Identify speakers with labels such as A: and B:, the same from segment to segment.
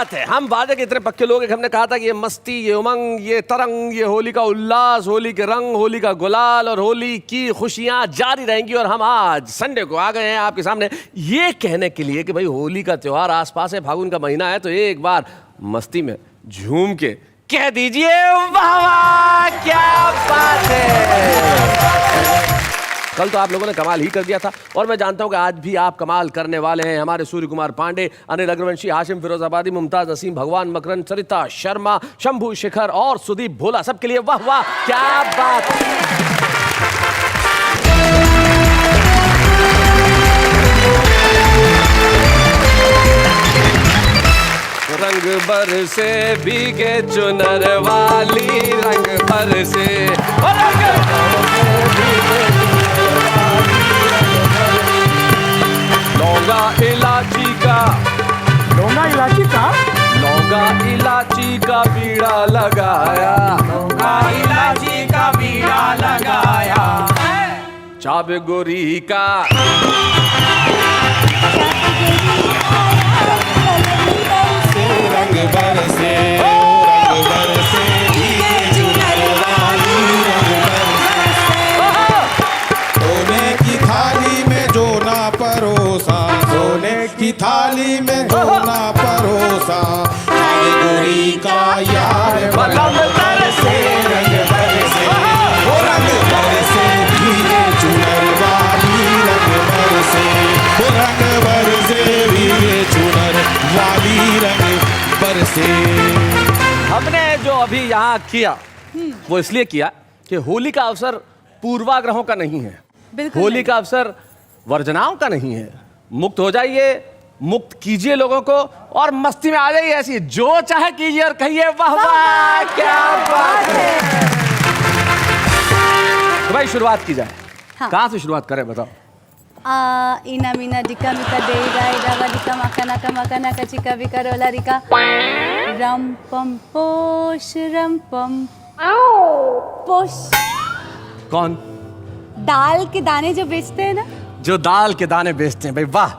A: बात है, हम वादे के इतने पक्के लोग हैं कि हमने कहा था कि ये मस्ती, ये उमंग, ये तरंग, ये होली का उल्लास, होली के रंग, होली का गुलाल और होली की खुशियां जारी रहेंगी। और हम आज संडे को आ गए हैं आपके सामने ये कहने के लिए कि भाई होली का त्योहार आसपास है, फागुन का महीना है, तो एक बार मस्ती में झूम के कह दीजिए वाह वाह, क्या बात है। कल तो आप लोगों ने कमाल ही कर दिया था और मैं जानता हूं कि आज भी आप कमाल करने वाले हैं। हमारे सूर्य कुमार पांडे, अनिल अग्रवंशी, हाशिम फिरोजाबादी, मुमताज नसीम, भगवान मकरन, सरिता शर्मा, शंभू शेखर और सुदीप भोला, सबके लिए वाह वाह, क्या बात है। रंग बरसे भीगे चुनर वाली, रंग बरसे, लौंगा इलायची का,
B: लौंगा इलायची का,
A: लौंगा इलायची का बीड़ा लगाया,
B: लौंगा इलायची का बीड़ा लगाया,
A: चाबे गोरी का,
C: रंग बरसे, रंग बरसे, भीगे चुनर वाली, रंग बरसे, सोने की थाली में जो ना परोसा, सोने की थाली में जो ना परोसा, चाबे गोरी का यार बलम बरसे, रंग बरसे, ओ रंग बरसे, भीगे चुनर वाली, रंग बरसे, ओ रंग बरसे, भीगे चुनर वाली, रंग बरसे।
A: हमने जो अभी यहाँ किया वो इसलिए किया कि होली का अवसर पूर्वाग्रहों का नहीं है, होली का अवसर वर्जनाओं का नहीं है। मुक्त हो जाइए, मुक्त कीजिए लोगों को और मस्ती में आ जाइए, ऐसी जो चाहे कीजिए और कहिए वाह वाह, क्या बात है। तो भाई शुरुआत की जाए, कहाँ से शुरुआत करें बताओ।
D: इना मीना डिका मिका डेरा इरावा डिका मकाना का मकाना का चिका बिका रोला रिका रम पम पोश रम पम पोश।
A: कौन?
D: दाल के दाने जो बेचते हैं ना,
A: जो दाल के दाने बेचते हैं। भाई वाह,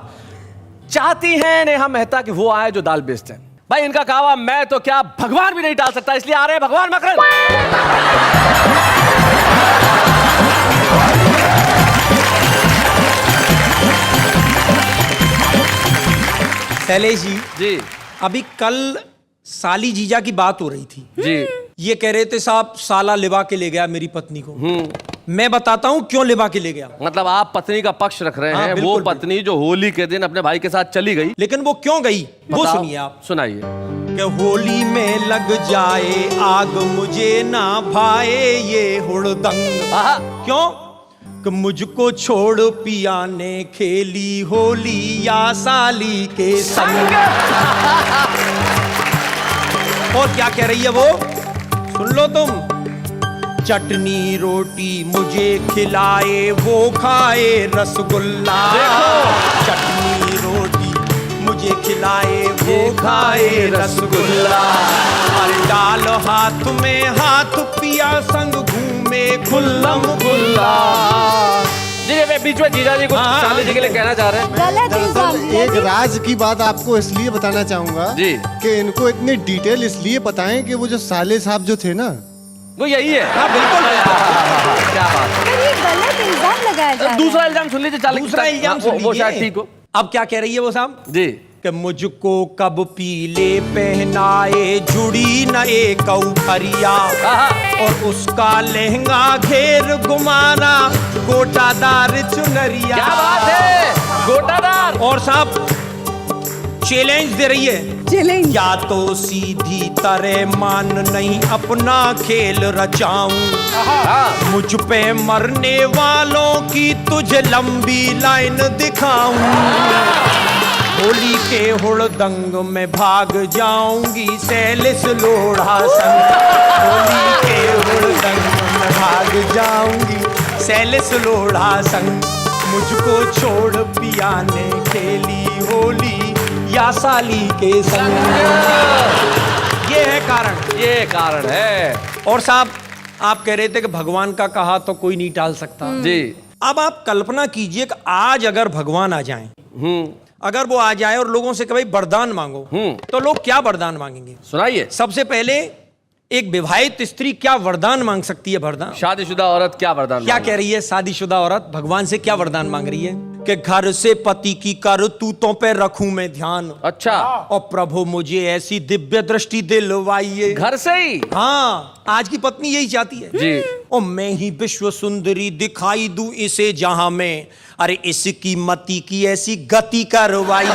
A: चाहती हैं नेहा मेहता कि वो आए जो दाल बेचते हैं। भाई इनका कहावा मैं तो क्या भगवान भी नहीं डाल सकता, इसलिए आ रहे हैं भगवान मकरन।
B: शैलेश
A: जी
B: अभी कल साली जीजा की बात हो रही थी
A: जी।
B: ये कह रहे थे साहब साला लिवा के ले गया मेरी पत्नी को। मैं बताता हूँ क्यों लिवा के ले गया।
A: मतलब आप पत्नी का पक्ष रख रहे हैं। वो पत्नी जो होली के दिन अपने भाई के साथ चली गई,
B: लेकिन वो क्यों गई वो सुनिए आप।
A: सुनाइए।
B: कि होली में लग जाए आग मुझे ना भाए ये हुड़दंग। क्यों कि मुझको छोड़ पिया ने खेली होली या साली के संग। और क्या कह रही है वो, सुन लो तुम। चटनी रोटी मुझे खिलाए वो खाए रसगुल्ला। चटनी रोटी मुझे खिलाए वो खाए रसगुल्ला। डाल हाथ में हाथ पिया संग घूमे खुल्लम खुल्ला।
A: जी मैं बीच में जीजा जी को साली जी के लिए कहना चाह रहे हैं।
D: गलत इल्जाम।
E: एक राज की बात आपको इसलिए बताना चाहूंगा
A: जी
E: कि इनको इतनी डिटेल इसलिए बताएं कि वो जो साले साहब जो थे ना
A: वो यही है।
B: हाँ बिल्कुल।
A: क्या बात है।
D: ये गलत इल्जाम लगाया जा रहा है।
A: दूसरा इल्जाम सुन लीजिए।
B: दूसरा इल्जाम सुन लीजिए।
A: वो शायद ठीक हो।
B: अब क्या कह रही है वो साहब
A: जी
B: कि मुझको कब पीले पहनाए जुड़ी न एक कौफरिया और उसका लहंगा घेर गुमाना गोटादार चुनरिया।
A: क्या बात है, गोटादार।
B: और साहब चैलेंज दे रही है।
D: चैलेंज।
B: या तो सीधी तरह मान नहीं अपना खेल रचाऊं, मुझ पे मरने वालों की तुझे लंबी लाइन दिखाऊं। होली के हुड़दंग में भाग जाऊंगी सैलिस लोढ़ा संग। होली के हुड़दंग में भाग जाऊंगी सैलिस लोढ़ा संग। मुझको छोड़ पिया ने खेली होली या साली के संग। ये है कारण,
A: ये कारण है।
B: और साहब आप कह रहे थे कि भगवान का कहा तो कोई नहीं टाल सकता।
A: जी
B: अब आप कल्पना कीजिए कि आज अगर भगवान आ जाएं, अगर वो आ जाए और लोगों से कहे भाई वरदान मांगो, तो लोग क्या वरदान मांगेंगे?
A: सुनाइए।
B: सबसे पहले एक विवाहित स्त्री क्या वरदान मांग सकती है? वरदान।
A: शादीशुदा औरत क्या वरदान
B: क्या कह रही है शादीशुदा औरत? भगवान से क्या वरदान मांग रही है कि घर से पति की करतूतों पे रखूं मैं ध्यान।
A: अच्छा।
B: और प्रभु मुझे ऐसी दिव्य दृष्टि दिलवाइए।
A: घर से ही?
B: हाँ, आज की पत्नी यही चाहती है
A: जी।
B: और मैं ही विश्व सुंदरी दिखाई दूं इसे जहां में, अरे इसकी मति की ऐसी गति करवाइए।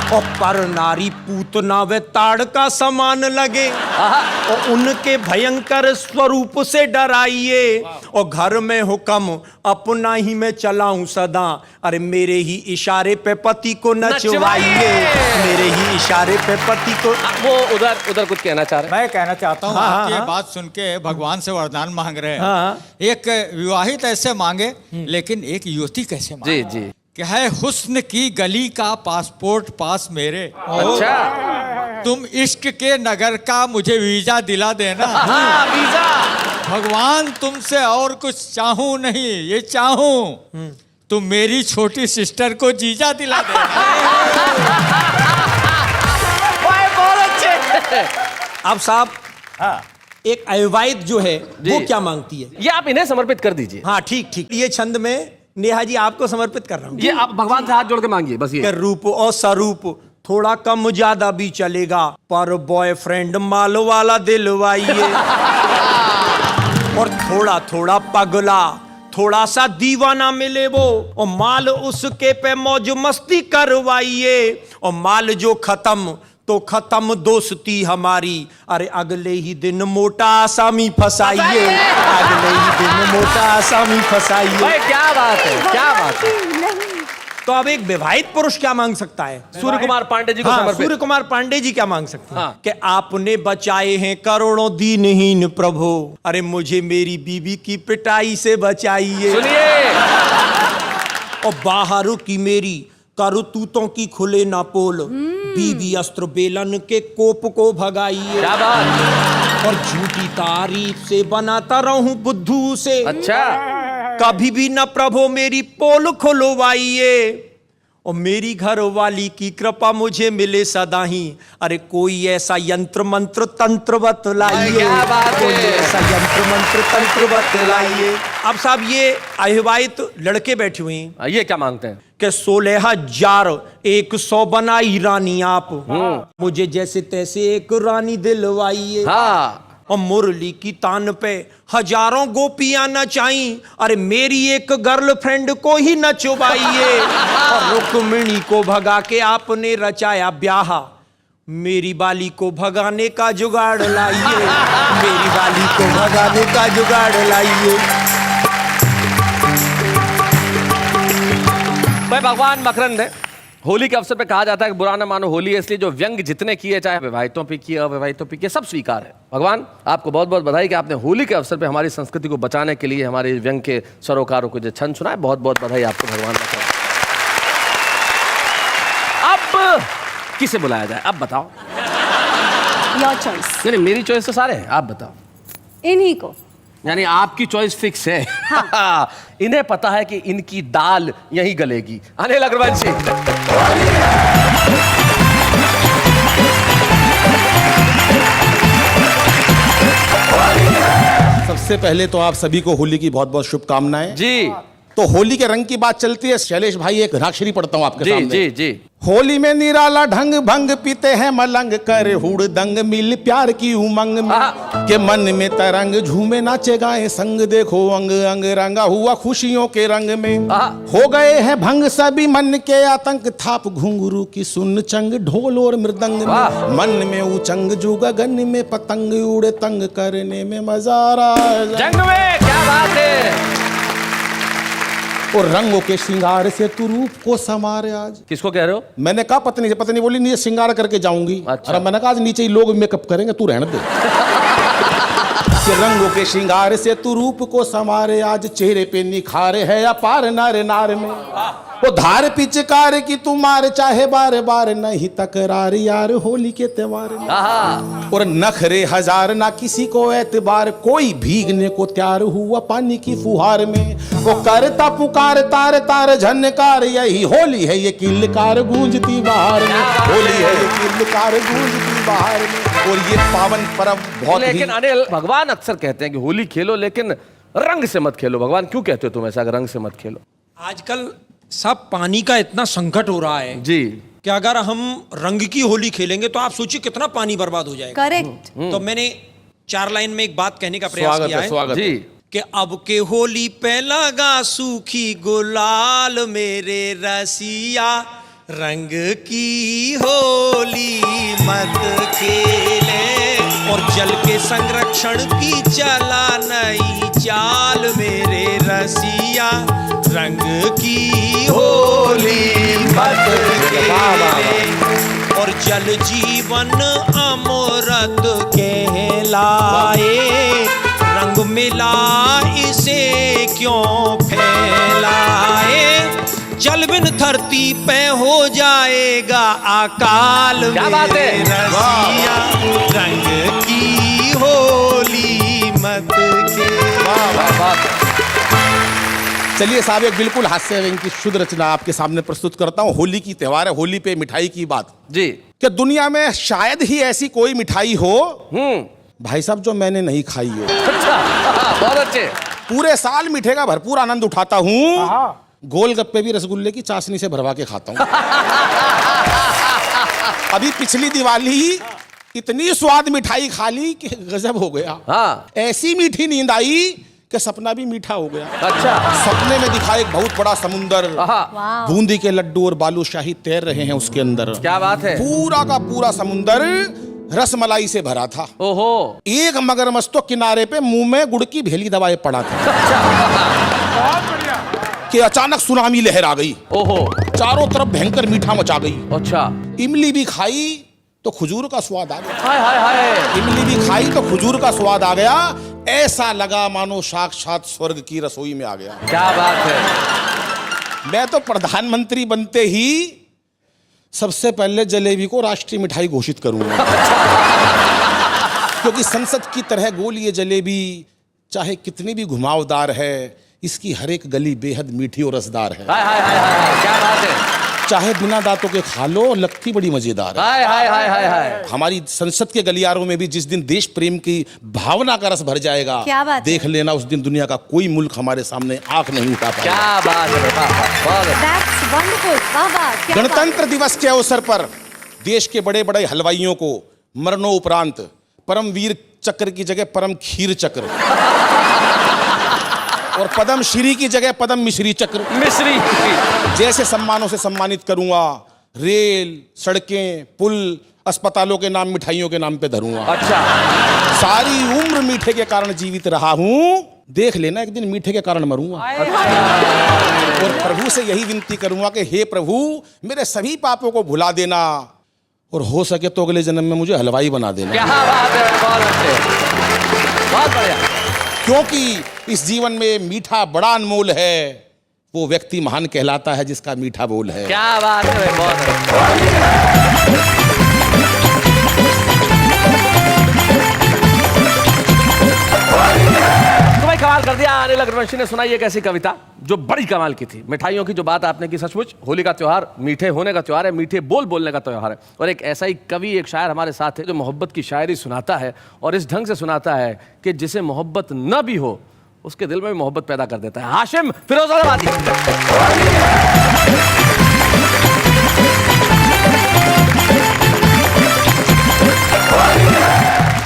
B: और पर नारी पूतना वे ताड़ का समान लगे और उनके भयंकर स्वरूप से डराइए। और घर में हुक्म अपना ही मैं चलाऊं सदा, अरे मेरे ही इशारे पे पति को नचवाइए। मेरे ही इशारे पे पति को।
A: वो उधर कुछ कहना चाह रहे हैं।
F: मैं कहना चाहता हूँ,
B: हाँ,
F: आपकी ये
B: हाँ।
F: बात सुन के भगवान से वरदान मांग रहे हैं।
B: हाँ।
F: एक विवाहित ऐसे मांगे, लेकिन एक युवती कैसे मांगे?
A: जी जी।
F: क्या है, हुस्न की गली का पासपोर्ट पास मेरे,
A: अच्छा।
F: तुम इश्क के नगर का मुझे वीजा दिला देना।
A: हाँ, वीजा।
F: भगवान तुमसे और कुछ चाहूं नहीं, ये चाहूं तुम मेरी छोटी सिस्टर को जीजा दिला देना।
A: बहुत अच्छे।
B: अब साहब, एक अविवाहित जो है वो क्या मांगती है?
A: ये आप इन्हें समर्पित कर दीजिए।
B: हाँ, ठीक ठीक। ये छंद में नेहा जी आपको समर्पित कर रहा हूँ।
A: ये आप भगवान से हाथ जोड़ के मांगिए बस। ये
B: रूप और स्वरूप थोड़ा कम ज्यादा भी चलेगा, पर बॉयफ्रेंड माल वाला दिलवाइए। और थोड़ा थोड़ा पगला, थोड़ा सा दीवाना मिले वो, और माल उसके पे मौज मस्ती करवाइए। और माल जो खत्म तो खत्म दोस्ती हमारी, अरे अगले ही दिन मोटा आसामी फसाइए। अगले ही दिन मोटा आसामी फसाइए।
A: भाई क्या बात है, क्या बात है।
B: तो अब एक विवाहित पुरुष क्या मांग सकता है?
A: सूर्य कुमार पांडे जी को
B: हाँ,
A: समर्पित।
B: सूर्य कुमार पांडे जी क्या मांग सकते हैं?
A: हाँ।
B: कि आपने बचाए हैं करोड़ों दीनहीन प्रभु, अरे मुझे मेरी बीवी की पिटाई से बचाइए।
A: सुनिए।
B: और बाहर की मेरी करतूतों की खुले ना पोल, बीवी अस्त्र बेलन के कोप को भगाइए।
A: क्या बात।
B: और झूठी तारीफ से बनाता रहूं बुद्धू से,
A: अच्छा।
B: कभी भी न प्रभु मेरी पोल खुलवाइए। और मेरी घर वाली की कृपा मुझे मिले सदा ही, अरे कोई ऐसा यंत्र मंत्र तंत्र बतलाइए।
A: क्या बात है।
B: कोई ऐसा यंत्र मंत्र तंत्र बतलाइए। अब साहब, ये अविवाहित लड़के बैठे हुए हैं,
A: ये क्या मांगते हैं?
B: कि 16,100 बनाई रानी आप, मुझे जैसे तैसे एक रानी दिलवाइए।
A: हाँ।
B: और मुरली की तान पे हजारों गोपियां नचाई, अरे मेरी एक गर्लफ्रेंड को ही नचवाइए। और रुक्मिणी को भगा के आपने रचाया ब्याह, मेरी बाली को भगाने का जुगाड़ लाइए। मेरी बाली को भगाने का जुगाड़ लाइए।
A: भाई भगवान मकरंद है। होली के अवसर पे कहा जाता है कि बुरा न मानो होली है, इसलिए जो व्यंग जितने किए, चाहे विवाहितों पे किए अविवाहितों पे किए, सब स्वीकार है। भगवान आपको बहुत बहुत बधाई कि आपने होली के अवसर पे हमारी संस्कृति को बचाने के लिए हमारे व्यंग के सरोकारों को जो छंद सुना है, बहुत बहुत बधाई आपको भगवान। अब किसे बुलाया जाए, अब बताओ।
D: Your choice.
A: नहीं, मेरी चॉइस तो सारे हैं, आप बताओ।
D: इन्हीं को।
A: यानी आपकी चॉइस फिक्स है। हाँ। इन्हें पता है कि इनकी दाल यहीं गलेगी। अनिल अग्रवाल जी।
C: सबसे पहले तो आप सभी को होली की बहुत बहुत शुभकामनाएं
A: जी।
C: तो होली के रंग की बात चलती है, शैलेश भाई एक राक्षरी पढ़ता हूं आपके
A: जी
C: सामने।
A: जी जी।
C: होली में निराला ढंग भंग पीते हैं मलंग, कर हुड़दंग मिल प्यार की उमंग में, के मन में तरंग झूमे नाचे गाए संग, देखो अंग अंग रंगा हुआ खुशियों के रंग में। हो गए हैं भंग सभी मन के आतंक, थाप घुंघरू की सुन चंग ढोल और मृदंग में, मन में उचंग जो गगन में पतंग उड़े तंग, करने में मजा आ रहा है
A: जंग में। क्या बात है।
C: और रंगों के श्रृंगार से तू रूप को समारे आज।
A: किसको कह रहे हो?
C: मैंने कहा पत्नी से, पत्नी बोली नहीं श्रृंगार करके जाऊंगी।
A: अच्छा।
C: और मैंने कहा आज नीचे ही लोग मेकअप करेंगे, तू रहने दे। कि रंगों के श्रृंगार से तू रूप को समारे आज, चेहरे पे निखारे है अपार नारे नार में, वो धार पिचकार की तू मार चाहे बार बार नहीं तकरार यार होली के त्योहार में।
A: आहा।
C: और नखरे हजार ना किसी को एतबार कोई भीगने को तैयार हुआ पानी की फुहार में। वो करता पुकार तार तार झनकार यही होली है ये किलकार गूंजती बाहर में। होली है ये किलकार गूंजती बाहर में। और ये पावन पर्व बहुत ही
A: लेकिन अनिल, भगवान अक्सर कहते हैं कि होली खेलो लेकिन रंग से मत खेलो। भगवान क्यों कहते हो तुम ऐसा, रंग से मत खेलो?
B: आजकल सब पानी का इतना संकट हो रहा है
A: जी
B: कि अगर हम रंग की होली खेलेंगे तो आप सोचिए कितना पानी बर्बाद हो जाएगा।
D: करेक्ट।
B: तो मैंने 4 लाइन में एक बात कहने का प्रयास
C: स्वागत
B: किया
C: है,
B: है
C: स्वागत
A: जी।
B: कि अब के होली पे लगा सूखी गुलाल मेरे रसिया रंग की होली मत खेले। और जल के संरक्षण की चला नई चाल मेरे रसिया रंग की होली मत खेले। और जल जीवन अमृत कहलाए रंग मिला इसे क्यों फैलाए। जल बिन धरती पे हो जाएगा अकाल
A: क्या बात है?
B: मेरे रसिया रंग की होली मत
C: चलिए साहब, एक बिल्कुल हास्य व्यंग्य की शुद्ध रचना आपके सामने प्रस्तुत करता हूँ। होली की त्योहार है, होली पे मिठाई की बात।
A: जी।
C: कि दुनिया में शायद ही ऐसी कोई मिठाई हो भाई साहब जो मैंने नहीं खाई हो।
A: अच्छा, बहुत अच्छे।
C: पूरे साल मीठे का भरपूर आनंद उठाता हूँ। गोलगप्पे भी रसगुल्ले की चाशनी से भरवा के खाता हूँ। अभी पिछली दिवाली इतनी स्वाद मिठाई खा ली कि गजब हो गया।
A: हाँ।
C: ऐसी मीठी नींद आई कि सपना भी मीठा हो गया।
A: अच्छा।
C: सपने में दिखा एक बहुत बड़ा समुंदर,
A: आहा।
C: बूंदी के लड्डू और बालूशाही तैर रहे हैं उसके अंदर।
A: क्या बात है?
C: पूरा का पूरा समुंदर रसमलाई से भरा था।
A: ओहो।
C: एक मगरमच्छ तो किनारे पे मुंह में गुड़ की भेली दबाए पड़ा था कि अचानक सुनामी लहर आ गई।
A: ओहो।
C: चारों तरफ भयंकर मीठा मचा गई।
A: अच्छा।
C: इमली भी खाई तो खजूर का स्वाद आ गया।
A: हाय हाय हाय।
C: इमली भी खाई तो खजूर का स्वाद आ गया। ऐसा लगा मानो साक्षात स्वर्ग की रसोई में आ गया।
A: क्या बात है?
C: मैं तो प्रधानमंत्री बनते ही सबसे पहले जलेबी को राष्ट्रीय मिठाई घोषित करूंगा। क्योंकि संसद की तरह गोल ये जलेबी चाहे कितनी भी घुमावदार है, इसकी हर एक गली बेहद मीठी और रसदार है।
A: हाय हाय हाय हाय। क्या बात है?
C: चाहे बिना दांतों के खा लो, लगती बड़ी मजेदार है।
A: हाय हाय हाय हाय हाय।
C: हमारी संसद के गलियारों में भी जिस दिन देश प्रेम की भावना का रस भर जाएगा,
D: क्या बात है?
C: देख लेना उस दिन दुनिया का कोई मुल्क हमारे सामने आंख नहीं उठा पाएगा।
A: क्या बात है? बहुत अच्छे।
D: That's wonderful. वाह वाह, क्या बात
C: गणतंत्र दिवस के अवसर पर देश के बड़े बड़े हलवाइयों को मरणोपरांत परमवीर चक्र की जगह परम खीर चक्र और पद्म श्री की जगह पद्म मिश्री चक्र
A: मिश्री
C: जैसे सम्मानों से सम्मानित करूंगा। रेल, सड़कें, पुल, अस्पतालों के नाम मिठाइयों के नाम पे धरूंगा।
A: अच्छा।
C: सारी उम्र मीठे के कारण जीवित रहा हूं, देख लेना एक दिन मीठे के कारण मरूंगा। और प्रभु से यही विनती करूंगा कि हे प्रभु, मेरे सभी पापों को भुला देना और हो सके तो अगले जन्म में मुझे हलवाई बना देना।
A: क्या बात है? बहुत अच्छे, बहुत बढ़िया।
C: क्योंकि इस जीवन में मीठा बड़ा अनमोल है। वो व्यक्ति महान कहलाता है जिसका मीठा बोल है।
A: क्या बात है? बहुत बढ़िया। तो भाई कमाल कर दिया अनिल अग्रवंशी ने। सुनाई एक ऐसी कविता जो बड़ी कमाल की थी। मिठाइयों की जो बात आपने की, सचमुच होली का त्योहार मीठे होने का त्योहार है, मीठे बोल बोलने का त्योहार है। और एक ऐसा ही कवि, एक शायर हमारे साथ है जो मोहब्बत की शायरी सुनाता है और इस ढंग से सुनाता है कि जिसे मोहब्बत न भी हो उसके दिल में भी मोहब्बत पैदा कर देता है। हाशिम फिरोजाबादी।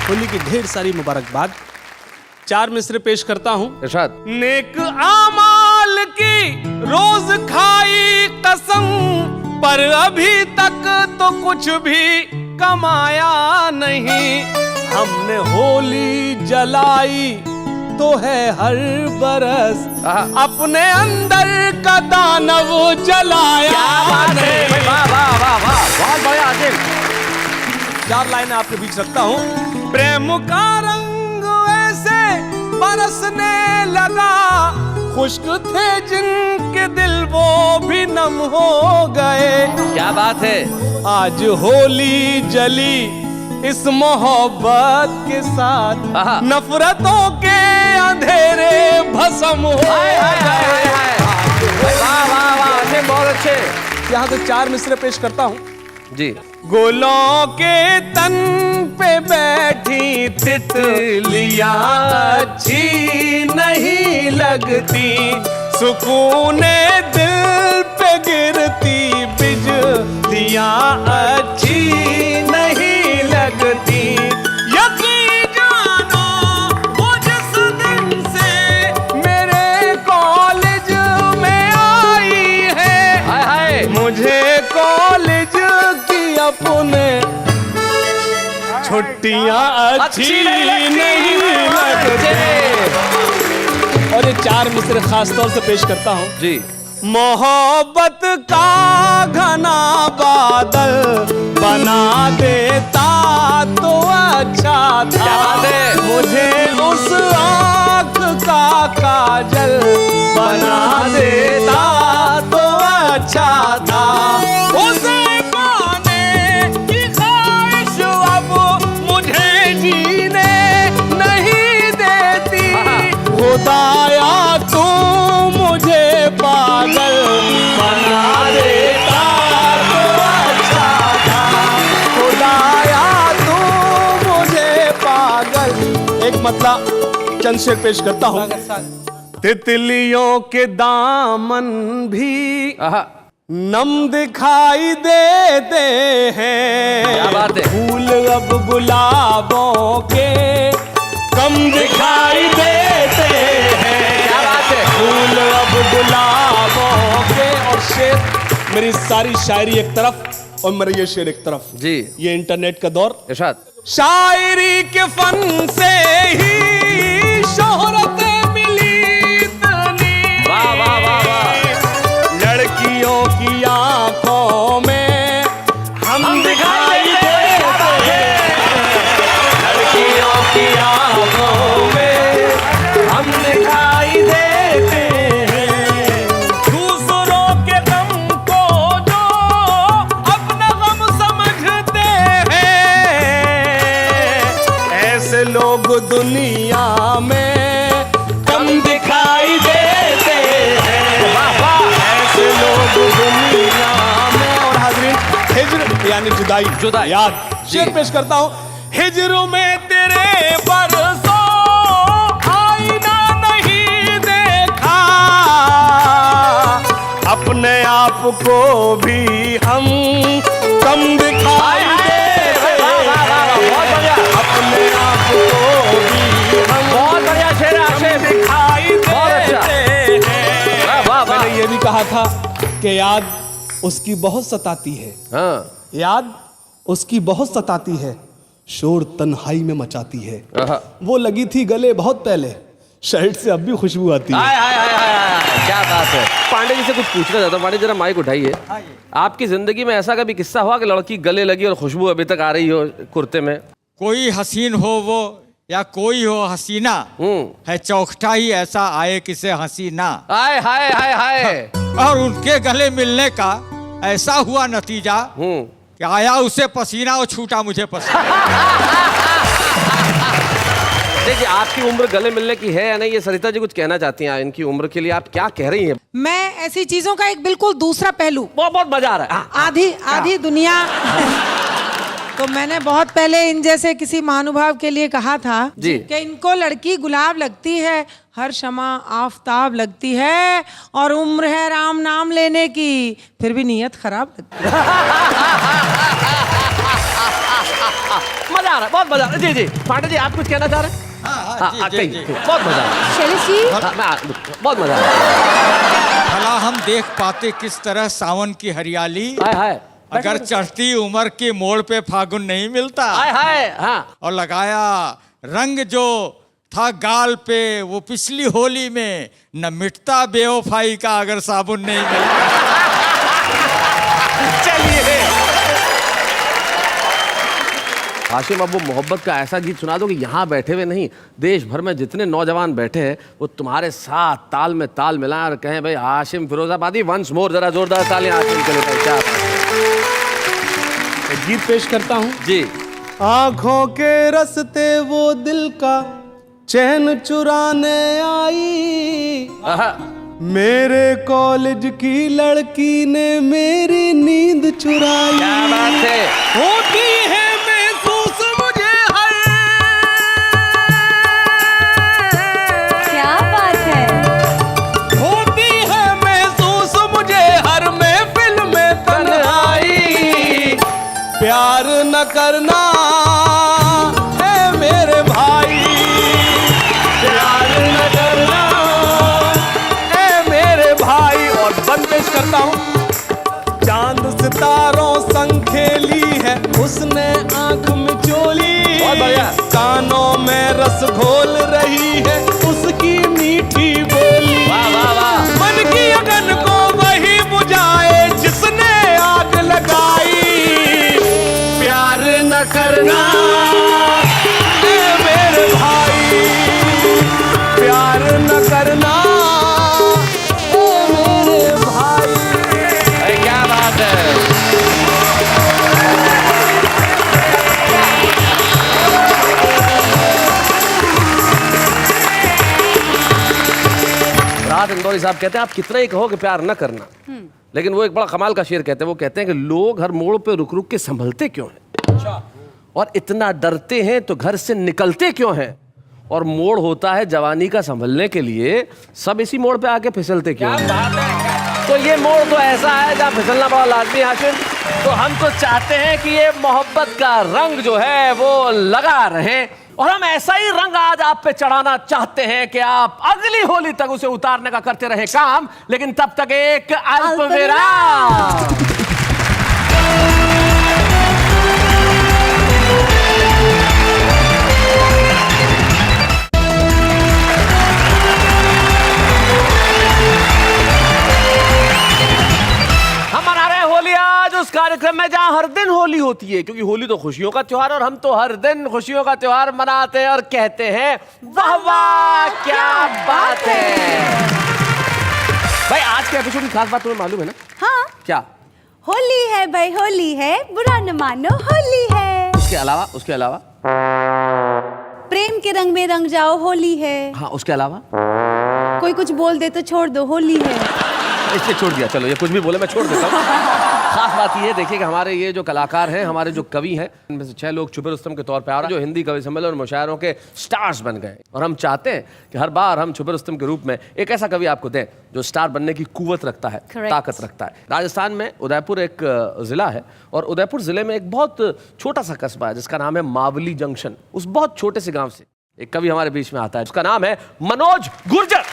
G: होली की ढेर सारी मुबारकबाद। 4 मिसरे पेश करता हूं।
A: इरशाद।
G: नेक आमाल की रोज खाई कसम, पर अभी तक तो कुछ भी कमाया नहीं। हमने होली जलाई तो है हर बरस, अपने अंदर का दानव जलाया नहीं।
A: वाह वाह वाह वाह, बहुत बढ़िया हाशिम।
G: 4 लाइनें आपके बीच रखता हूं। प्रेम का रंग ऐसे बरसने लगा, खुश्क थे जिनके दिल वो भी नम हो गए।
A: क्या बात है।
G: आज होली जली इस मोहब्बत के साथ,
A: आहा।
G: नफरतों के अंधेरे भस्म हो गए।
A: वाह वाह वाह, अच्छे, बहुत अच्छे।
G: यहाँ तो 4 मिसरे पेश करता हूँ
A: जी।
G: गुलों के तन पे बैठी तितलियां अच्छी नहीं लगती, सुकूने दिल पे गिरती बिजलियां अच्छी नहीं लगती। यकीन जानो वो जिस दिन से मेरे कॉलेज में आई है,
A: हाय हाय।
G: मुझे कॉलेज की अपने छुट्टियां अच्छी नहीं लगती। और ये 4 मिसरे खास तौर से पेश करता हूँ
A: जी।
G: मोहब्बत का घना बादल बना देता तो अच्छा था।
A: क्या बात है।
G: मुझे उस आँख का काजल बना देता तो अच्छा था। उसे पाने की ख्वाहिश अब मुझे जीने नहीं देती। खुदाया तू मुझे पागल बना देता तो अच्छा था। खुदाया तू मुझे पागल। एक मतलब चंद शेर पेश करता हूँ। तितलियों के दामन भी
A: आहा।
G: नम दिखाई देते हैं।
A: क्या बात है।
G: फूल अब गुलाबों के कम दिखाई देते हैं।
A: क्या बात है।
G: फूल अब गुलाबों के। और शेर, मेरी सारी शायरी एक तरफ और मेरा ये शेर एक तरफ।
A: जी।
G: ये इंटरनेट का दौर।
A: इरशाद।
G: शायरी के फन से ही शोहरत मिली तनी।
A: वाह वाह वाह वाह।
G: लड़कियों की आंखों में हम दिखाई देते हैं। लड़कियों की आंखों में हम दिखाई देते हैं। दूसरों के गम को जो अपना गम समझते हैं, ऐसे लोग दुनिया में कम दिखाई देते हैं। ऐसे लोग दुनिया में। और हाज़रीन, हिज्र यानी जुदाई,
A: जुदाई।
G: याद। शेर पेश करता हूँ। हिज्र में तेरे बरसों आईना नहीं देखा, अपने आप को भी हम कम दिखाई देते हैं। अपने आप को भी हम
A: बहुत बढ़िया शेर है आशिफ।
G: दिखाई
A: बहुत अच्छा।
G: देते हैं।
A: वाह वाह वाह।
G: मैंने ये भी कहा था कि याद उसकी बहुत सताती है।
A: हाँ।
G: याद उसकी बहुत सताती है, शोर तन्हाई में मचाती है।
A: आहा।
G: वो लगी थी गले बहुत पहले, शर्ट से अब भी खुशबू आती है।
A: हाय हाय हाय हाय, क्या बात है। पांडे जी से कुछ पूछना चाहता हूँ। पांडे जरा माइक उठाइए। आपकी जिंदगी में ऐसा कभी किस्सा हुआ कि लड़की गले लगी और खुशबू अभी तक आ रही हो कुर्ते में?
F: कोई हसीन हो वो या कोई हो हसीना, है चौखटा ही ऐसा आए किसे हसीना।
A: हाय हाय हाय हाय।
F: और उनके गले मिलने का ऐसा हुआ नतीजा कि आया उसे पसीना और छूटा मुझे पसीना।
A: देखिए, आपकी उम्र गले मिलने की है या नहीं, ये सरिता जी कुछ कहना चाहती हैं। इनकी उम्र के लिए आप क्या कह रही हैं?
H: मैं ऐसी चीजों का एक बिल्कुल दूसरा पहलू,
A: बहुत मजा आ रहा है।
H: आधी दुनिया तो मैंने बहुत पहले इन जैसे किसी महानुभाव के लिए कहा था
A: जी।
H: कि इनको लड़की गुलाब लगती है, हर शमा आफताब लगती है, और उम्र है राम नाम लेने की, फिर भी नीयत खराब लगती है।
A: मजा आ रहा है, बहुत मजा आ रहा है। जी जी पांडे जी, आप कुछ कहना चाह रहे हैं?
F: जी।
A: बहुत मजा आ रहा है।
D: शैलेश जी,
A: बहुत मजा आ रहा है।
F: भला हम देख पाते किस तरह सावन की हरियाली,
A: हाय हाय।
F: अगर चढ़ती उम्र के मोड़ पे फागुन नहीं मिलता।
A: हाय हाय। हाँ।
F: और लगाया रंग जो था गाल पे वो पिछली होली में, न मिटता बेवफाई का अगर साबुन नहीं मिलता।
A: चलिए, हाशिम, अब वो मोहब्बत का ऐसा गीत सुना दो कि यहाँ बैठे हुए नहीं, देश भर में जितने नौजवान बैठे हैं वो तुम्हारे साथ ताल में ताल मिलाएं और कहें भाई हाशिम फिरोजाबादी वंस मोर, जरा जोरदार तालियां हाशिम के लिए। क्या
G: गीत पेश करता हूँ
A: जी।
G: आंखों के रस्ते वो दिल का चैन चुराने आई, मेरे कॉलेज की लड़की ने मेरी नींद चुराई।
A: क्या बात है।
G: होती है महसूस मुझे हर,
D: क्या बात है।
G: होती है महसूस मुझे हर महफिल में तन्हाई। प्यार न करना है मेरे भाई, प्यार न करना है मेरे भाई। और बंद पेश करता हूँ। चांद सितारों संग खेली है उसने आंख में चोली,
A: बहुत बढ़िया।
G: कानों में रस घोल रही है उसकी मीठी बोली।
A: वाह वाह वाह।
G: मन की अगन को वही बुझाए जिसने आग लगाई। प्यार न करना ए मेरे भाई, प्यार न करना ए मेरे भाई।
A: अरे क्या बात है। राहत इंदौरी साहब कहते हैं आप कितना ही कहो कि प्यार न करना, लेकिन वो एक बड़ा कमाल का शेर कहते हैं। वो कहते हैं कि लोग हर मोड़ पे रुक रुक के संभलते क्यों हैं, और इतना डरते हैं तो घर से निकलते क्यों हैं, और मोड़ होता है जवानी का संभलने के लिए, सब इसी मोड़ पे आके फिसलते क्यों हैं। तो ये मोड़ तो ऐसा है जहाँ फिसलना बड़ा लाजमी है हाशिम। तो हम तो चाहते हैं कि ये मोहब्बत का रंग जो है वो लगा रहे, और हम ऐसा ही रंग आज आप पे चढ़ाना चाहते हैं कि आप अगली होली तक उसे उतारने का करते रहे काम, लेकिन तब तक एक अल्पविराम। हम मना रहे हैं होली आज उस कार्यक्रम में जहां हर दिन होली होती है, क्योंकि होली तो खुशियों का त्योहार, और हम तो हर दिन खुशियों का त्योहार मनाते हैं और कहते हैं वाह वाह क्या बात है। भाई आज के एपिसोड की खास बात तुम्हें मालूम है ना?
D: हाँ,
A: क्या?
D: होली है भाई, होली है, बुरा न मानो होली है।
A: उसके अलावा
D: प्रेम के रंग में रंग जाओ होली है।
A: हाँ, उसके अलावा
D: कोई कुछ बोल दे तो छोड़ दो होली है।
A: इसलिए छोड़ दिया, चलो ये कुछ भी बोले मैं छोड़ देता हूँ। खास बात ये देखिए कि हमारे ये जो कलाकार हैं, हमारे जो कवि हैं, इनमें से 6 लोग छुपे रुस्तम के तौर पे आ रहे हैं, जो हिंदी कवि सम्मेलन और मुशायरों के स्टार्स बन गए। और हम चाहते हैं कि हर बार हम छुपे रुस्तम के रूप में एक ऐसा कवि आपको दें जो स्टार बनने की कुव्वत रखता है,
D: Correct.
A: ताकत रखता है। राजस्थान में उदयपुर एक जिला है, और उदयपुर जिले में एक बहुत छोटा सा कस्बा है जिसका नाम है मावली जंक्शन। उस बहुत छोटे से गाँव से एक कवि हमारे बीच में आता है, उसका नाम है मनोज गुर्जर।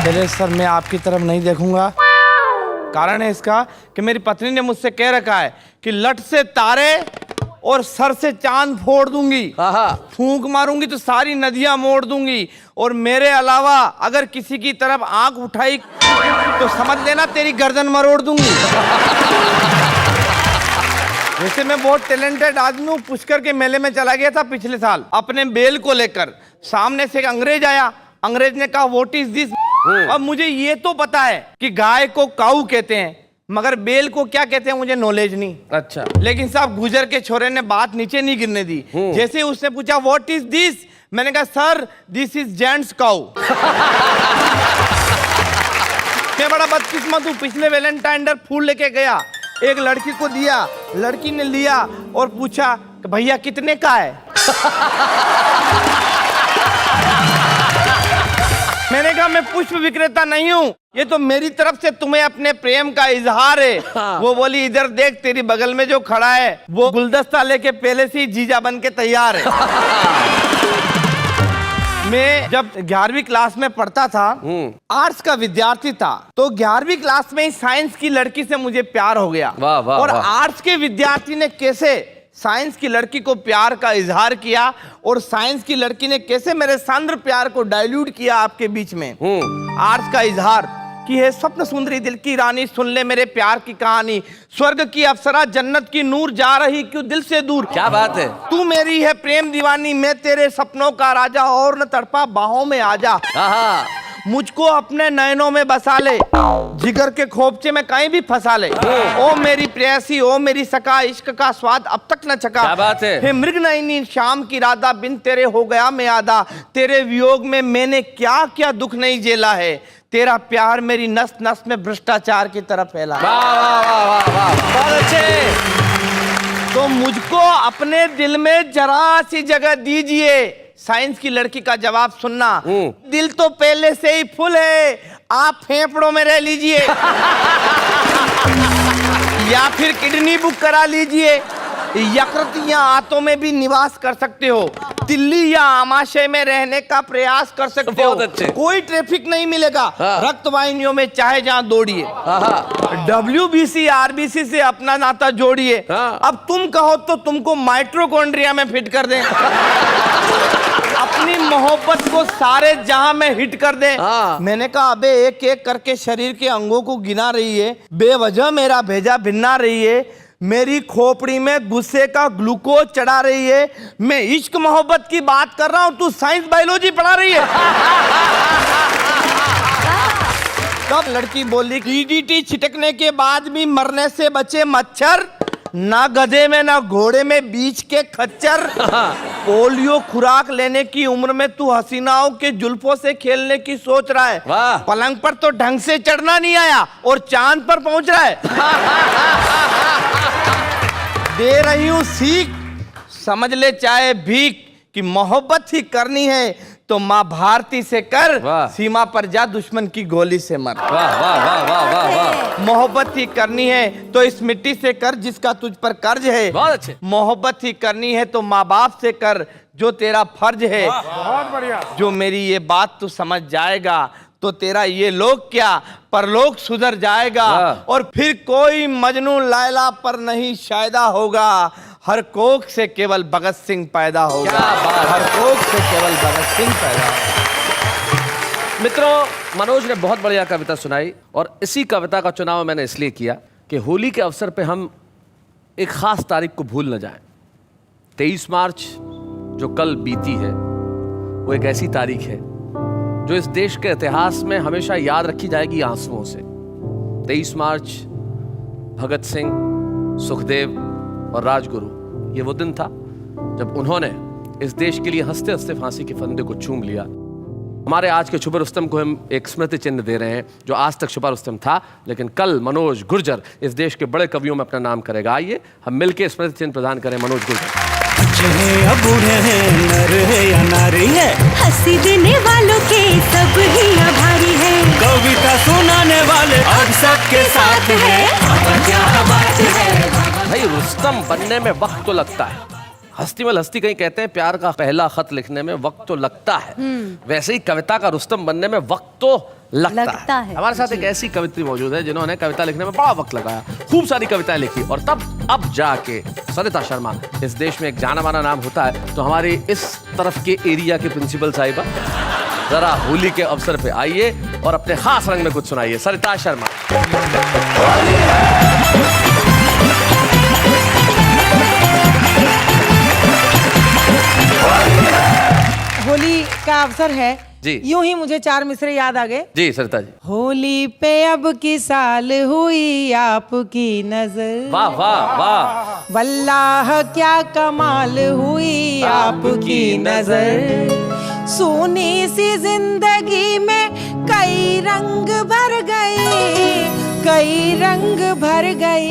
I: चलिए सर, मैं आपकी तरफ नहीं देखूंगा। कारण है इसका कि मेरी पत्नी ने मुझसे कह रखा है कि लट से तारे और सर से चांद फोड़ दूंगी, फूंक मारूंगी तो सारी नदियां मोड़ दूंगी, और मेरे अलावा अगर किसी की तरफ आंख उठाई तो समझ लेना तेरी गर्दन मरोड़ दूंगी। वैसे मैं बहुत टैलेंटेड आदमी हूँ। पुष्कर के मेले में चला गया था पिछले साल अपने बेल को लेकर। सामने से एक अंग्रेज आया, अंग्रेज ने कहा व्हाट इज दिस। अब मुझे ये तो पता है कि गाय को काऊ कहते हैं, मगर बेल को क्या कहते हैं मुझे नॉलेज नहीं।
A: अच्छा।
I: लेकिन साहब गुजर के छोरे ने बात नीचे नहीं गिरने दी। जैसे ही उसने पूछा व्हाट इज दिस, मैंने कहा सर दिस इज जेंट्स काऊ। मैं बड़ा बदकिस्मत हूँ। पिछले वैलेंटाइन डे फूल लेके गया, एक लड़की को दिया, लड़की ने लिया और पूछा कि भैया कितने का है। मैंने कहा मैं पुष्प विक्रेता नहीं हूँ, ये तो मेरी तरफ से तुम्हें अपने प्रेम का इजहार है। वो बोली इधर देख, तेरी बगल में जो खड़ा है वो गुलदस्ता लेके पहले से ही जीजा बन के तैयार है। मैं जब 11वीं क्लास में पढ़ता था, आर्ट्स का विद्यार्थी था, तो 11वीं क्लास में ही साइंस की लड़की से मुझे प्यार हो गया।
A: वाह, वाह,
I: और
A: वाह।
I: आर्ट्स के विद्यार्थी ने कैसे साइंस की लड़की को प्यार का इजहार किया, और साइंस की लड़की ने कैसे मेरे सांद्र प्यार को डाइल्यूट किया आपके बीच में। आर्ट्स का इजहार कि हे स्वप्न सुंदरी दिल की रानी, सुन ले मेरे प्यार की कहानी। स्वर्ग की अप्सरा जन्नत की नूर, जा रही क्यों दिल से दूर।
A: क्या बात है।
I: तू मेरी है प्रेम दीवानी, मैं तेरे सपनों का राजा, और न तड़पा बाहों में आजा।
A: आहा।
I: मुझको अपने नयनों में बसा ले, जिगर के खोपचे में कहीं भी फंसा ले। ओ मेरी प्रेयसी, ओ मेरी सका, इश्क का स्वाद अब तक न चखा।
A: क्या बात है।
I: हे मृग नयनी शाम की राधा, बिन तेरे हो गया मैं आधा। तेरे वियोग में मैंने क्या क्या दुख नहीं झेला है। तेरा प्यार मेरी नस नस में भ्रष्टाचार की तरह फैला।
A: वाह वाह वाह वाह वाह, बहुत अच्छे।
I: तो मुझको अपने दिल में जरा सी जगह दीजिए। साइंस की लड़की का जवाब सुनना, दिल तो पहले से ही फुल है, आप फेफड़ों में रह लीजिए या फिर किडनी बुक करा लीजिए। यकृत या आंतों में भी निवास कर सकते हो। दिल्ली या आमाशय में रहने का प्रयास कर सकते हो।
A: बहुत अच्छे।
I: कोई ट्रैफिक नहीं मिलेगा। रक्त वाहिनियों में चाहे जहां दौड़िए। WBC RBC से अपना नाता जोड़िए। अब तुम कहो तो तुमको माइटोकॉन्ड्रिया में फिट कर दें। अपनी मोहब्बत को सारे जहां में हिट कर दें। मैंने कहा अबे एक एक करके शरीर के अंगों को गिना रही है, बेवजह मेरा भेजा भिन्ना रही है। मेरी खोपड़ी में गुस्से का ग्लूकोज चढ़ा रही है। मैं इश्क मोहब्बत की बात कर रहा हूं, तू साइंस बायोलॉजी पढ़ा रही है। तब लड़की बोली, DDT छिटकने के बाद भी मरने से बचे मच्छर, ना गधे में ना घोड़े में बीच के खच्चर। पोलियो खुराक लेने की उम्र में तू हसीनाओं के जुल्फों से खेलने की सोच रहा है।
A: वाह।
I: पलंग पर तो ढंग से चढ़ना नहीं आया और चांद पर पहुंच रहा है। दे रही हूं सीख, समझ ले चाहे भीख, कि मोहब्बत ही करनी है तो माँ भारती से कर, सीमा पर जा दुश्मन की गोली से मर।
A: वाह वाह वाह वाह वाह वाह।
I: मोहब्बत ही करनी है तो इस मिट्टी से कर जिसका तुझ पर कर्ज है।
A: बहुत अच्छे।
I: मोहब्बत ही करनी है तो माँ बाप से कर जो तेरा फर्ज है।
G: बहुत बढ़िया।
I: जो मेरी ये बात तू समझ जाएगा तो तेरा ये लोग क्या परलोक सुधर जाएगा। और फिर कोई मजनू लैला पर नहीं शायदा होगा, हर कोख से केवल भगत सिंह पैदा होगा। हर कोख से केवल भगत सिंह पैदा होगा।
A: मित्रों, मनोज ने बहुत बढ़िया कविता सुनाई और इसी कविता का चुनाव मैंने इसलिए किया कि होली के अवसर पे हम एक खास तारीख को भूल न जाएं। 23 मार्च जो कल बीती है वो एक ऐसी तारीख है जो इस देश के इतिहास में हमेशा याद रखी जाएगी आंसुओं से। 23 मार्च भगत सिंह, सुखदेव और राजगुरु, ये वो दिन था जब उन्होंने इस देश के लिए हंसते हंसते फांसी के फंदे को चूम लिया। हमारे आज के छुपा रुस्तम को हम एक स्मृति चिन्ह दे रहे हैं जो आज तक छुपा रुस्तम था, लेकिन कल मनोज गुर्जर इस देश के बड़े कवियों में अपना नाम करेगा। आइए हम मिलकर स्मृति चिन्ह प्रदान करें मनोज गुर्जर।
J: या बूढ़े हैं, नर है या नारी है,
K: हंसी देने वालों के सब ही आभारी है।
J: कविता सुनाने वाले अब सबके साथ है। क्या बात है।
A: भाई रुस्तम बनने में वक्त तो लगता है। हस्ती में हस्ती कहीं कहते हैं प्यार का पहला खत लिखने में वक्त तो लगता है, वैसे ही कविता का रुस्तम बनने में वक्त तो लगता है। हमारे साथ एक ऐसी कवित्री मौजूद है जिन्होंने कविता लिखने में बड़ा वक्त लगाया, खूब सारी कविताएं लिखी और तब अब जाके सरिता शर्मा इस देश में एक जाना माना नाम होता है। तो हमारी इस तरफ के एरिया के प्रिंसिपल साहिबा जरा होली के अवसर पे आइए और अपने खास रंग में कुछ सुनाइए। सरिता शर्मा।
H: होली का अवसर है
A: जी।
H: यूं ही मुझे 4 मिसरे याद आ गए।
A: जी सरिता जी।
H: होली पे अब की साल हुई आपकी नजर,
A: वाह वाह वाह।
H: वल्लाह क्या कमाल हुई आपकी नजर। सोनी सी जिंदगी में कई रंग भर गए, कई रंग भर गए।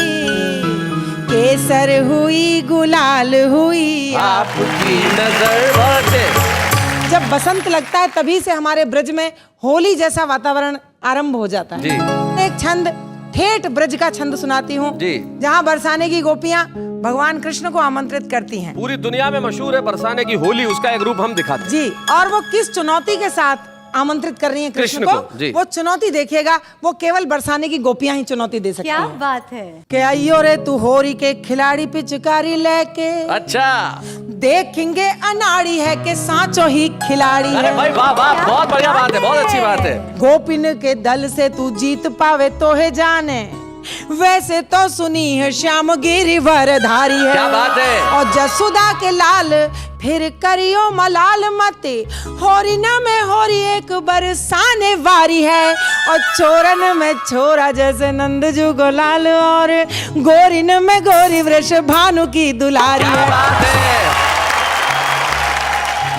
H: केसर हुई गुलाल हुई
A: आपकी नजर।
H: जब बसंत लगता है तभी से हमारे ब्रज में होली जैसा वातावरण आरंभ हो जाता है।
A: जी।
H: एक छंद ठेठ ब्रज का छंद सुनाती हूँ जहाँ बरसाने की गोपियाँ भगवान कृष्ण को आमंत्रित करती हैं।
A: पूरी दुनिया में मशहूर है बरसाने की होली, उसका एक रूप हम दिखाते हैं।
H: जी, और वो किस चुनौती के साथ आमंत्रित कर रही हैं कृष्ण
A: कृष्ण को,
H: को,
A: जी।
H: वो चुनौती देखिएगा, वो केवल बरसाने की गोपियां ही चुनौती दे सकती
D: क्या
H: हैं।
D: बात है।
H: के आइयो रे तू होरी के खिलाड़ी पिचकारी लेके,
A: अच्छा,
H: देखेंगे अनाड़ी है के सांचो ही खिलाड़ी
A: अरे
H: है।
A: भाई वाह वाह, बहुत बढ़िया बात है, बहुत अच्छी बात है।
H: गोपिन के दल से तू जीत पावे तो है जाने, वैसे तो सुनी है श्याम गिरिवर धारी है।
A: क्या बात है।
H: और जसुदा के लाल फिर करियो मलाल मते, होरी न में होरी एक बरसाने वारी है। और चोरन में छोरा जैसे नंद जू गोलाल, और गोरिन में गोरी वृष भानु की दुलारी
A: क्या
H: है।
A: बात है।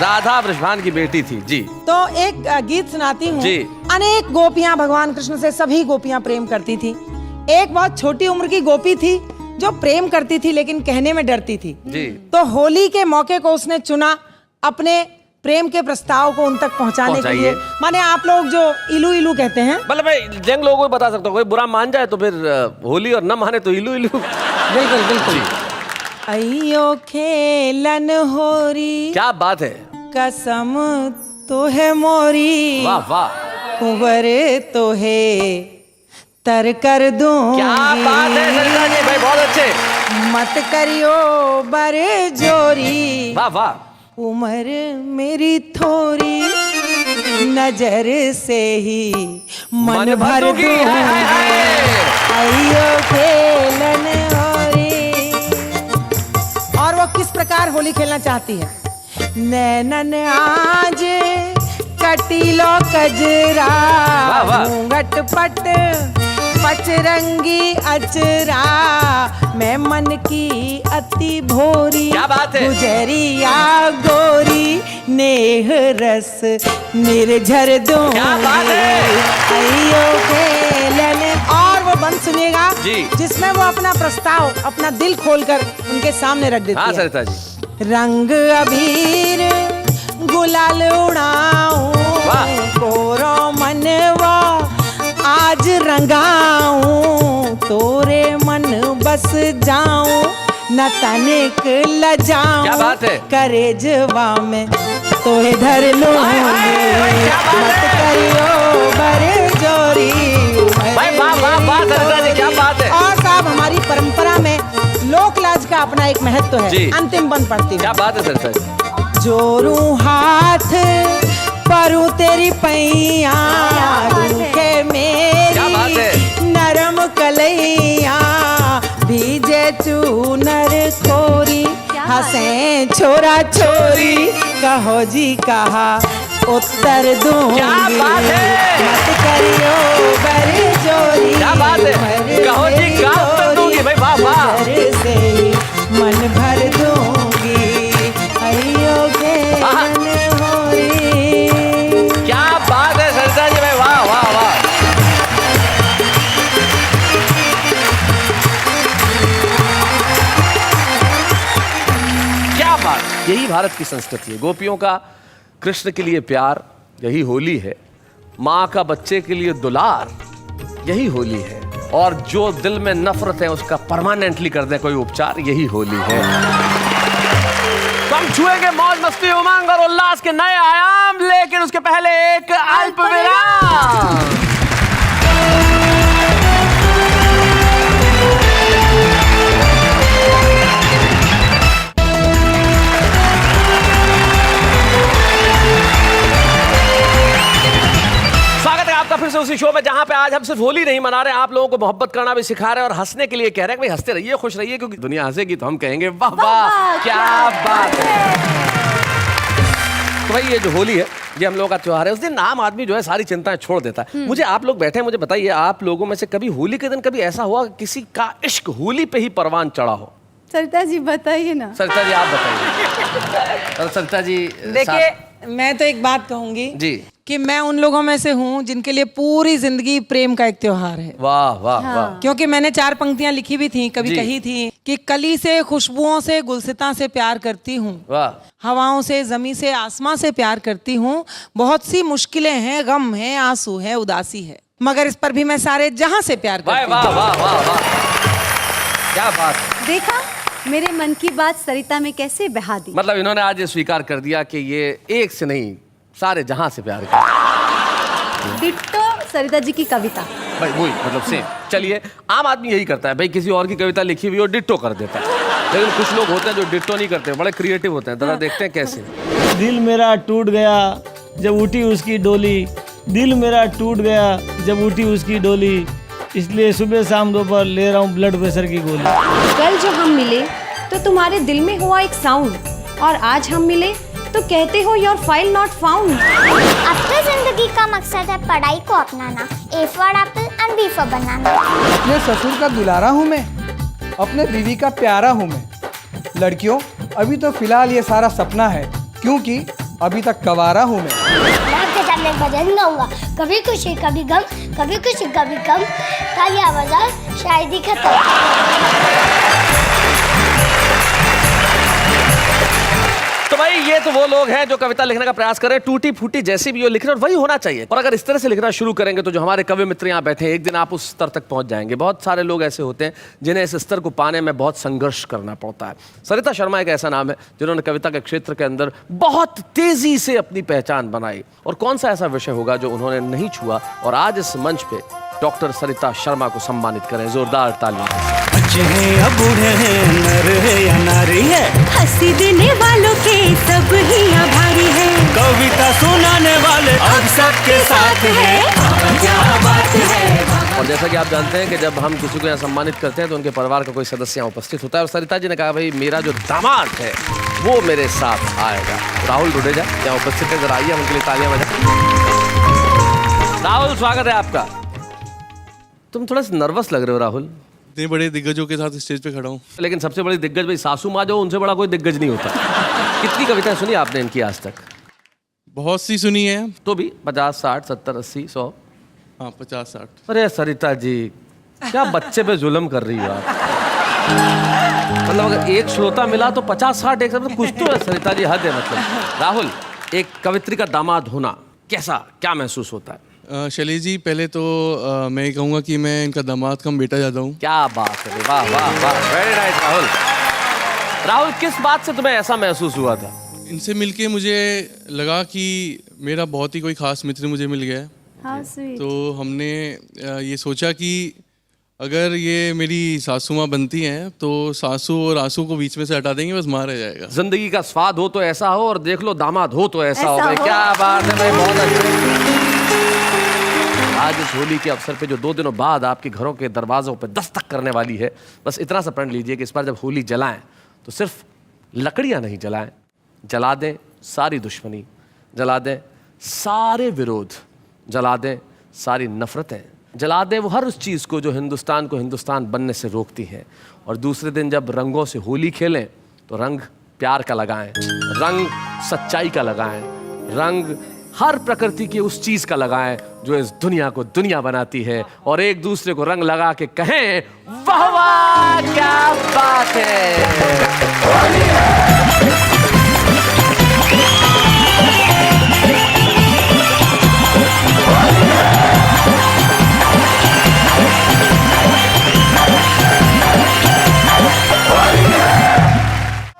A: राधा वृषभान की बेटी थी जी।
H: तो एक गीत सुनाती हूँ।
A: जी।
H: अनेक गोपियां भगवान कृष्ण से सभी गोपियां प्रेम करती थी। एक बहुत छोटी उम्र की गोपी थी जो प्रेम करती थी लेकिन कहने में डरती थी।
A: जी।
H: तो होली के मौके को उसने चुना अपने प्रेम के प्रस्ताव को उन तक पहुंचाने के लिए। माने आप लोग जो इलू इलू कहते हैं,
A: मतलब मैं जंग लोगों को बता सकता हूँ, कोई बुरा मान जाए तो फिर होली और न माने तो इलू इलू।
H: बिल्कुल बिल्कुल। अयो खेलन होरी,
A: क्या बात है।
H: कसम तो है मोरी,
A: वाह वाह,
H: कुंवर तो है तर कर दूं।
A: क्या बात है सरिता जी, भाई बहुत अच्छे।
H: मत करियो बर जोरी,
A: वाह वाह।
H: उम्र मेरी थोड़ी, नजर से ही मन भर
A: दूंगी।
H: दूंगी। आइयो खेलन होरी। और वो किस प्रकार होली खेलना चाहती है। नैनन आज कटीलो कजरा,
A: वाह, वाह।
H: घूंघट पट पचरंगी अचरा, मैं मन की अति भोरी।
A: क्या बात है।
H: गुजरिया गोरी, नेह रस निर्झर दूंगी।
A: क्या बात है।
H: अइयो खेलन। और वो बंद सुनिएगा
A: जी।
H: जिसमें वो अपना प्रस्ताव, अपना दिल खोलकर उनके सामने रख देती
A: हाँ
H: है।
A: सरिता जी।
H: रंग अबीर गुलाल उड़ाऊं, कोरो मनवा आज रंगाऊं, तोरे मन बस जाऊं, न तनिक लजाऊं।
A: क्या बात है।
H: करेजवा में तोहे धर लूंगी, मत करियो बर जोरी।
A: भाई वाह वाह वाह सरिता जी, क्या बात है।
H: और साहब हमारी परंपरा में लोक लाज का अपना एक महत्व है।
A: जी।
H: अंतिम बंद पड़ती
A: क्या
H: है।
A: बात है सरिता जी।
H: जोरू हाथ परू तेरी पैया, रूखे मेरी
A: क्या बात है।
H: नरम कलैया, भीजे चूनर खोरी, हंसे छोरा छोरी, कहो जी कहा उत्तर दूंगी।
A: क्या बात है।
H: मत करियो बर जोरी,
A: क्या बात है। कहो जी का उत्तर दूंगी। भाई वाह वाह।
H: नजर से ही मन भर दूंगी। अइयो खेलन होरी।
A: क्या बात है सरिता जी, भाई वाह वाह वाह। क्या बात। यही भारत की संस्कृति है, गोपियों का कृष्ण के लिए प्यार, यही होली है। माँ का बच्चे के लिए दुलार, यही होली है। और जो दिल में नफरत है उसका परमानेंटली कर दे कोई उपचार, यही होली है। तो हम छुएंगे मौज मस्ती उमंग और उल्लास के नए आयाम, लेकिन उसके पहले एक अल्प विराम। स्वागत है आपका फिर से उसी शो में जहां पे आज हम सिर्फ होली नहीं मना रहे हैं, आप लोगों को मोहब्बत करना भी सिखा रहे हैं और हंसने के लिए कह रहे हैं कि भाई हंसते रहिए, खुश रहिए, क्योंकि दुनिया हंसेगी तो हम कहेंगे वाह वाह क्या बात है। तो भाई ये जो होली है, ये हम लोगों का त्योहार है। उस दिन आम आदमी जो है सारी चिंताएं छोड़ देता है। मुझे आप लोग बैठे हैं, मुझे बताइए, आप लोगों में से कभी होली के दिन कभी ऐसा हुआ कि किसी का इश्क होली पे ही परवान चढ़ा हो?
D: सरिता जी बताइए ना।
A: सरिता जी आप बताइए। सरिता जी
H: देखिए, मैं तो एक बात कहूंगी
A: जी
H: कि मैं उन लोगों में से हूँ जिनके लिए पूरी जिंदगी प्रेम का एक त्योहार है।
A: वाह वाह वाह।
H: क्योंकि मैंने 4 पंक्तियां लिखी भी थी, कभी
A: जी।
H: कही थी कि कली से खुशबुओं से गुलसिता से प्यार करती हूँ,
A: वाह।
H: हवाओं से जमी से आसमां से प्यार करती हूँ, बहुत सी मुश्किलें हैं, गम है, आंसू है, उदासी है, मगर इस पर भी मैं सारे जहां से प्यार करती हूँ।
A: वाह वाह वाह वाह, क्या बात।
D: देखा मेरे मन की बात सरिता में कैसे बहा दी।
A: मतलब इन्होंने आज ये स्वीकार कर दिया कि ये एक से नहीं सारे जहां से प्यार करते हैं।
D: डिट्टो सरिता जी की कविता।
A: भाई वही मतलब सेम। चलिए, आम आदमी यही करता है भाई, किसी और की कविता लिखी हुई और डिट्टो कर देता है, लेकिन कुछ लोग होते हैं जो डिट्टो नहीं करते, बड़े क्रिएटिव होते हैं। जरा देखते हैं कैसे।
J: दिल मेरा टूट गया जब उठी उसकी डोली, दिल मेरा टूट गया जब उठी उसकी डोली, इसलिए सुबह शाम दोपहर ले रहा हूँ ब्लड प्रेशर की गोली।
K: कल जो हम मिले तो तुम्हारे दिल में हुआ एक साउंड, और आज हम मिले तो कहते हो योर फाइल नॉट फाउंड।
L: अब तो जिंदगी का मकसद है पढ़ाई को अपनाना, A for Apple and B for बनाना।
M: अपने ससुर का दुलारा हूँ मैं, अपने बीवी का प्यारा हूँ मैं। लड़कियों अभी तो फिलहाल ये सारा सपना है, क्योंकि अभी तक कवारा हूँ मैं।
L: आपके सामने भजन गाऊंगा, कभी खुशी कभी गम, कभी खुशी कभी गम, तालियां बजा शायद ही खत्म।
A: तो भाई ये तो वो लोग हैं जो कविता लिखने का प्रयास कर रहे हैं, टूटी फूटी जैसी भी हो लिख रहे हैं, और वही होना चाहिए। और अगर इस तरह से लिखना शुरू करेंगे तो जो हमारे कवि मित्र यहाँ बैठे हैं, एक दिन आप उस स्तर तक पहुंच जाएंगे। बहुत सारे लोग ऐसे होते हैं जिन्हें इस स्तर को पाने में बहुत संघर्ष करना पड़ता है। सरिता शर्मा एक ऐसा नाम है जिन्होंने कविता के क्षेत्र के अंदर बहुत तेजी से अपनी पहचान बनाई। और कौन सा ऐसा विषय होगा जो उन्होंने नहीं छुआ, और आज इस मंच पे डॉक्टर सरिता शर्मा को सम्मानित करें जोरदार तालियों से।
J: बच्चे हैं या बूढ़े हैं, नर है या नारी है,
K: हंसी देने वालों के सब ही आभारी है,
J: कविता सुनाने वाले अब सबके साथ है, क्या बात है।
A: और जैसा कि आप जानते हैं कि जब हम किसी को यहाँ सम्मानित करते हैं तो उनके परिवार का कोई सदस्य यहाँ उपस्थित होता है, और सरिता जी ने कहा भाई मेरा जो दामाद है वो मेरे साथ आएगा। राहुल डुडेजा यहाँ उपस्थित है, जरा आइए हम उनके लिए तालियां बजाएं। राहुल स्वागत है आपका। तुम थोड़ा सा नर्वस लग रहे हो राहुल।
N: इतने बड़े दिग्गजों के साथ स्टेज पे खड़ा हूँ।
A: लेकिन सबसे बड़ी दिग्गज भाई सासू माँ जो, उनसे बड़ा कोई दिग्गज नहीं होता। कितनी कविताएं सुनी आपने इनकी आज तक?
N: बहुत सी सुनी है।
A: तो भी 50, 60, 70, 80, 100?
N: हाँ 50, 60।
A: अरे सरिता जी क्या बच्चे पे जुल्म कर रही हो आप। मतलब अगर एक श्रोता मिला तो 50, 60 एक सब, कुछ तो है सरिता जी, हद है। मतलब राहुल, एक कवित्री का दामाद होना कैसा, क्या महसूस होता है?
N: शैलेश जी पहले तो मैं ये कहूँगा कि मैं इनका दामाद कम बेटा ज़्यादा हूँ।
A: क्या बात है, वाह वाह वाह, वेरी नाइस राहुल। राहुल किस बात से तुम्हें ऐसा महसूस हुआ था?
N: इनसे मिलके मुझे लगा कि मेरा बहुत ही कोई खास मित्र मुझे मिल गया है।
D: How sweet.
N: तो हमने ये सोचा कि अगर ये मेरी सासू माँ बनती हैं तो सासू और आंसू को बीच में से हटा देंगे, बस मार रह जाएगा।
A: जिंदगी का स्वाद हो तो ऐसा हो, और देख लो दामाद हो तो ऐसा हो। भाई क्या बात है भाई, बहुत अच्छा। आज इस होली के अवसर पे जो 2 दिनों बाद आपके घरों के दरवाजों पे दस्तक करने वाली है, बस इतना सा प्रण लीजिए कि इस बार जब होली जलाएं तो सिर्फ लकड़ियां नहीं जलाएं, जला दें सारी दुश्मनी, जला दें सारे विरोध, जला दें सारी नफरतें, जला दें वो हर उस चीज़ को जो हिंदुस्तान को हिंदुस्तान बनने से रोकती है। और दूसरे दिन जब रंगों से होली खेलें तो रंग प्यार का लगाएं, रंग सच्चाई का लगाएं, रंग हर प्रकृति की उस चीज का लगाएं जो इस दुनिया को दुनिया बनाती है, और एक दूसरे को रंग लगा के कहें वाह वाह क्या बात है।